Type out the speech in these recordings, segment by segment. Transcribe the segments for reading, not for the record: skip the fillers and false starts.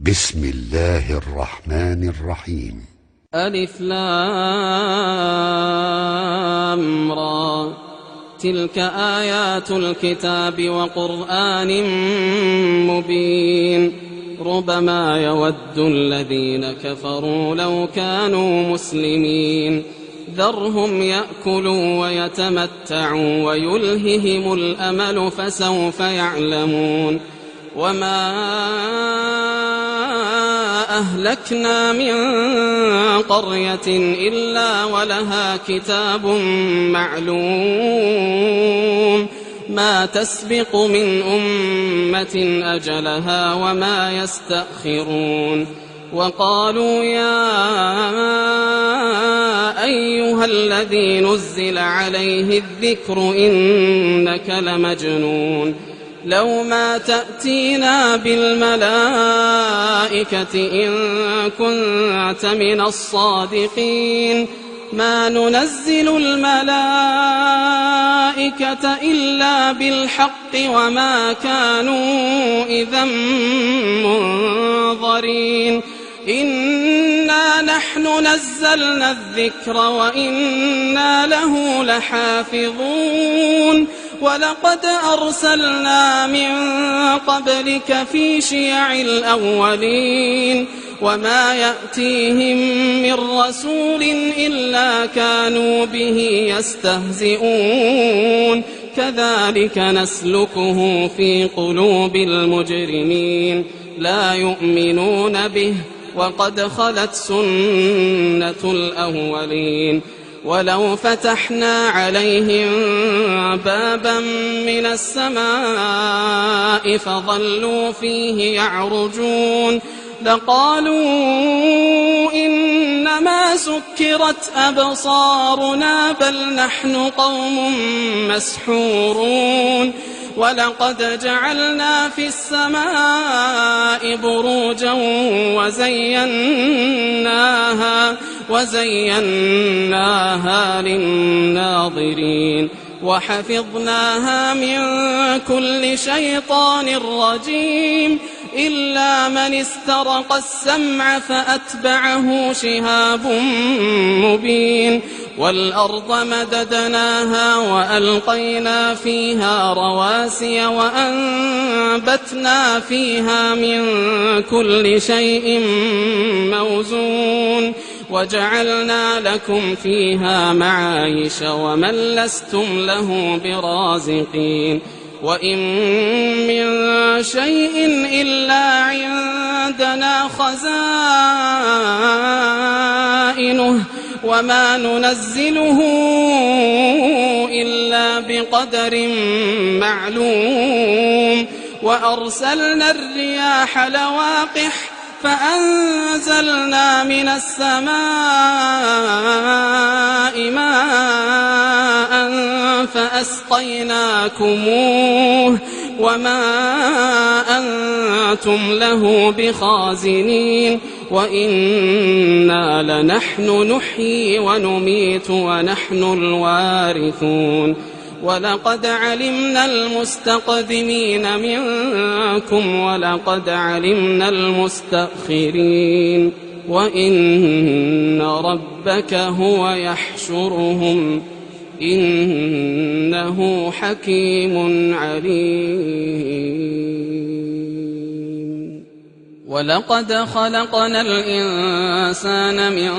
بسم الله الرحمن الرحيم. ألف لام را، تلك آيات الكتاب وقرآن مبين. ربما يود الذين كفروا لو كانوا مسلمين. ذرهم يأكلوا ويتمتعوا ويلههم الأمل فسوف يعلمون. وما أهلكنا من قرية إلا ولها كتاب معلوم، ما تسبق من أمة أجلها وما يستأخرون. وقالوا يا أيها الذي نزل عليه الذكر إنك لمجنون، لو ما تأتينا بالملائكة إن كنت من الصادقين. ما ننزل الملائكة إلا بالحق وما كانوا إذا منظرين. إنا نحن نزلنا الذكر وإنا له لحافظون. ولقد أرسلنا من قبلك في شيع الأولين، وما يأتيهم من رسول إلا كانوا به يستهزئون. كذلك نسلكه في قلوب المجرمين، لا يؤمنون به وقد خلت سنة الأولين. ولو فتحنا عليهم بابا من السماء فظلوا فيه يعرجون لقالوا إنما سكرت أبصارنا بل نحن قوم مسحورون. ولقد جعلنا في السماء بروجا وزيناها للناظرين وحفظناها من كل شيطان رجيم إلا من استرق السمع فأتبعه شهاب مبين. والأرض مددناها وألقينا فيها رواسي وأنبتنا فيها من كل شيء موزون وجعلنا لكم فيها معايش ومن لستم له برازقين. وإن من شيء إلا عندنا خزائنه وما ننزله إلا بقدر معلوم. وأرسلنا الرياح لواقح فأنزلنا من السماء ماء فأسقيناكموه وما أنتم له بخازنين. وإنا لنحن نحيي ونميت ونحن الوارثون. ولقد علمنا المستقدمين منكم ولقد علمنا المستأخرين وإن ربك هو يحشرهم إنه حكيم عليم. ولقد خلقنا الإنسان من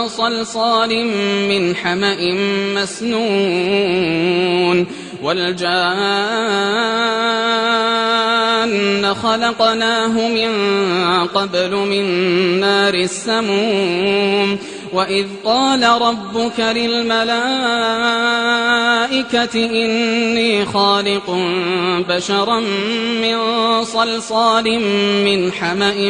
صلصال من حمأ مسنون والجان خلقناه من قبل من نار السموم. وإذ قال ربك للملائكة إني خالق بشرا من صلصال من حمأ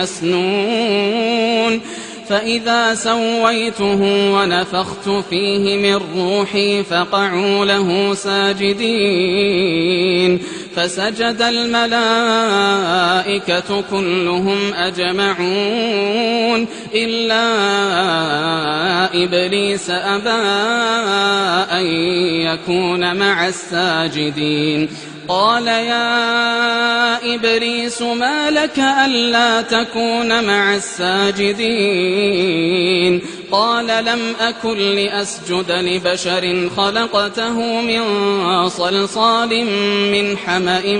مسنون فإذا سويته ونفخت فيه من روحي فقعوا له ساجدين. فسجد الملائكة كلهم أجمعون إلا إبليس أبى أن يكون مع الساجدين. قال يا إبليس ما لك ألا تكون مع الساجدين قال لم أكن لأسجد لبشر خلقته من صلصال من حمأ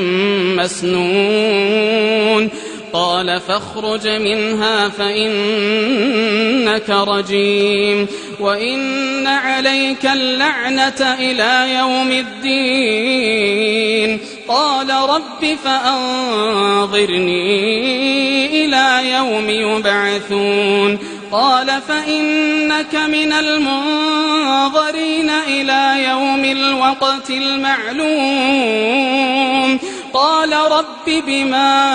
مسنون قال فاخرج منها فإنك رجيم وإن عليك اللعنة إلى يوم الدين قال رب فأنظرني إلى يوم يبعثون قال فإنك من المنظرين إلى يوم الوقت المعلوم قال رب بما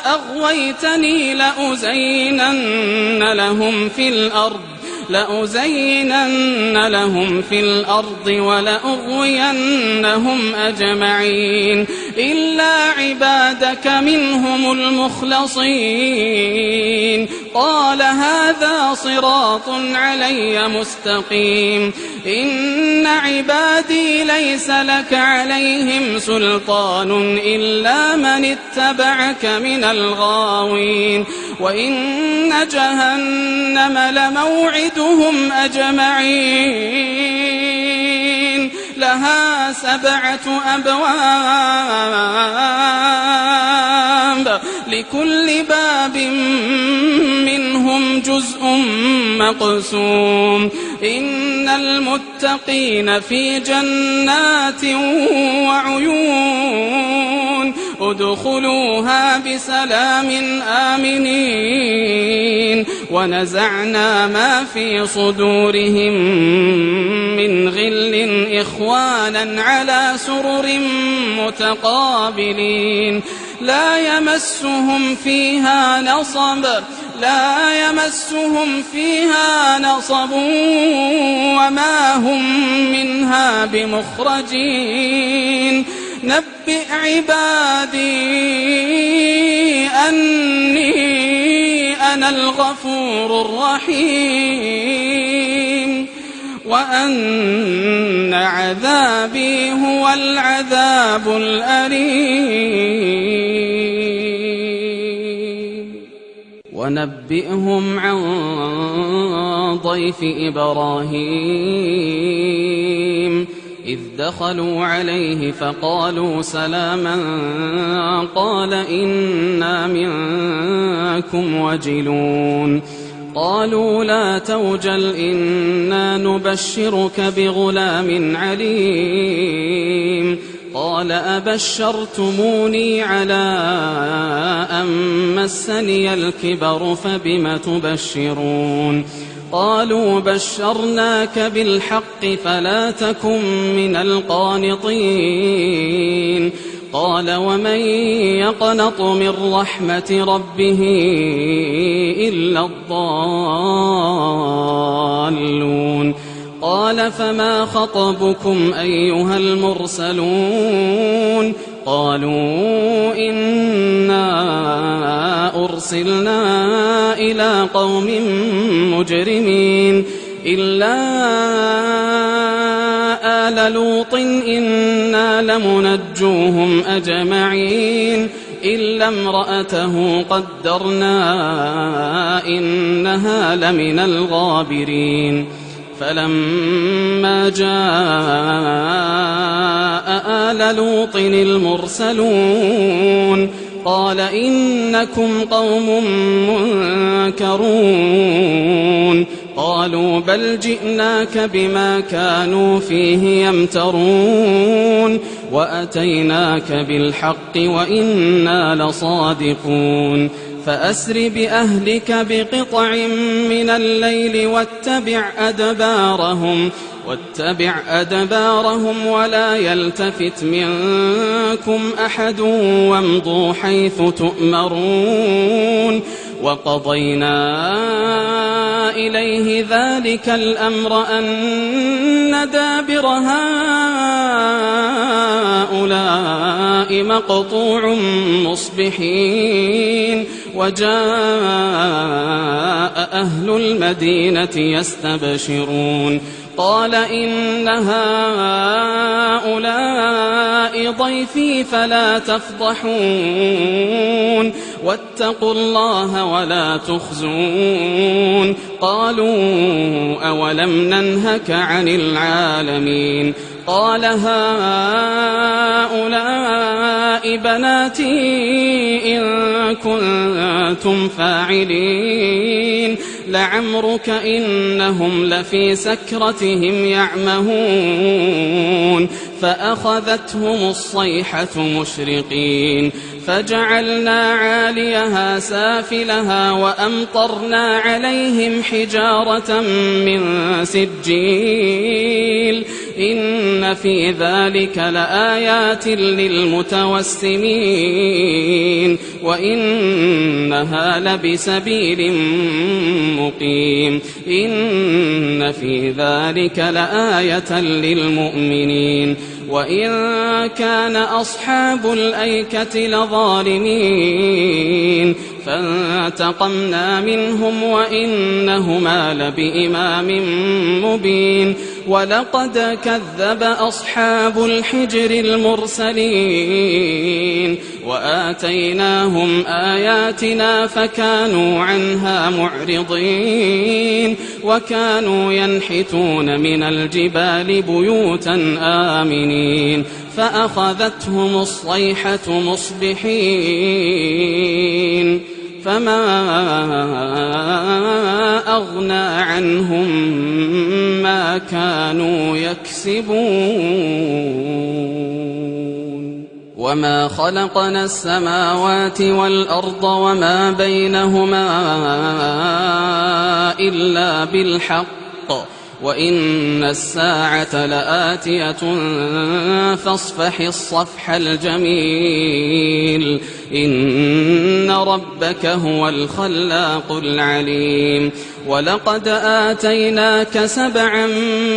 أغويتني لأزينن لهم في الأرض ولأغوينهم أجمعين إلا عبادك منهم المخلصين قال هذا صراط علي مستقيم إن عبادي ليس لك عليهم سلطان إلا من اتبعك من الغاوين وإن جهنم لموعدهم أجمعين لها 7 أبواب لكل باب منهم جزء مقسوم إن المتقين في جنات وعيون ادخلوها بسلام آمنين ونزعنا ما في صدورهم من غل إخوانا على سرر متقابلين لا يمسهم فيها نصب وما هم منها بمخرجين نبئ عبادي أني أنا الغفور الرحيم وأن عذابي هو العذاب الأليم ونبئهم عن ضيف إبراهيم إذ دخلوا عليه فقالوا سلاما قال إنا منكم وجلون قالوا لا توجل إنا نبشرك بغلام عليم قال أبشرتموني على أن مسني الكبر فبم تبشرون قالوا بشرناك بالحق فلا تكن من القانطين قال ومن يقنط من رحمة ربه إلا الضالون قال فما خطبكم أيها المرسلون قالوا إنا أرسلنا إلى قوم مجرمين إلا آل لوط إنا لمنجوهم أجمعين إلا امرأته قدرنا إنها لمن الغابرين فلما جاء آل لوط المرسلون قال إنكم قوم منكرون قالوا بل جئناك بما كانوا فيه يمترون وأتيناك بالحق وإنا لصادقون فأسر بأهلك بقطع من الليل واتبع أدبارهم ولا يلتفت منكم أحد وامضوا حيث تؤمرون وقضينا إليه ذلك الأمر أن دابر هؤلاء مقطوع مصبحين وجاء أهل المدينة يستبشرون قال إن هؤلاء ضيفي فلا تفضحون واتقوا الله ولا تخزون قالوا أولم ننهك عن العالمين قال هؤلاء بناتي إن كنتم فاعلين لعمرك إنهم لفي سكرتهم يعمهون فأخذتهم الصيحة مشرقين فجعلنا عاليها سافلها وأمطرنا عليهم حجارة من سجيل إن في ذلك لآيات للمتوسمين وإنها لبسبيل مقيم إن في ذلك لآية للمؤمنين وإن كان أصحاب الأيكة لظالمين فانتقمنا منهم وإنهما لبإمام مبين ولقد كذب أصحاب الحجر المرسلين وآتيناهم آياتنا فكانوا عنها معرضين وكانوا ينحتون من الجبال بيوتا آمنين فأخذتهم الصيحة مصبحين فما أغنى عنهم ما كانوا يكسبون وما خلقنا السماوات والأرض وما بينهما إلا بالحق وإن الساعة لآتية فاصفح الصفح الجميل إن ربك هو الخلاق العليم ولقد آتيناك 7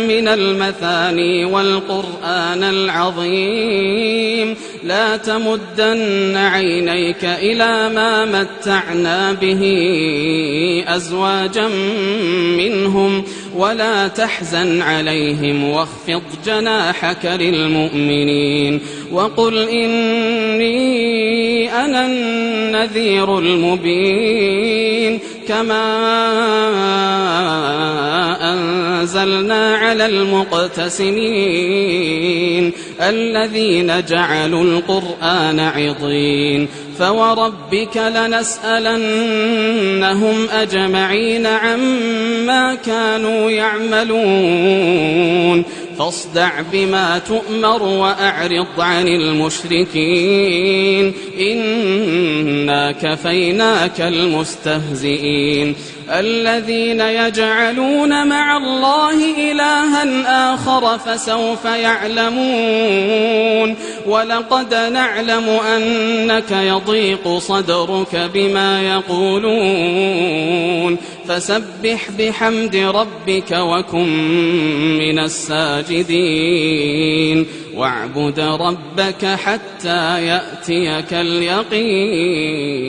من المثاني والقرآن العظيم لا تمدن عينيك إلى ما متعنا به أزواجا منهم ولا تحزن عليهم واخفض جناحك للمؤمنين وقل إني أنا النذير المبين كما أنزلنا على المقتسمين الذين جعلوا القرآن عضين فوربك لنسألنهم أجمعين عما كانوا يعملون فاصدع بما تؤمر وأعرض عن المشركين إنا كفيناك المستهزئين الذين يجعلون مع الله إلها آخر فسوف يعلمون ولقد نعلم أنك يضيق صدرك بما يقولون فسبح بحمد ربك وكن من الساجدين واعبد ربك حتى يأتيك اليقين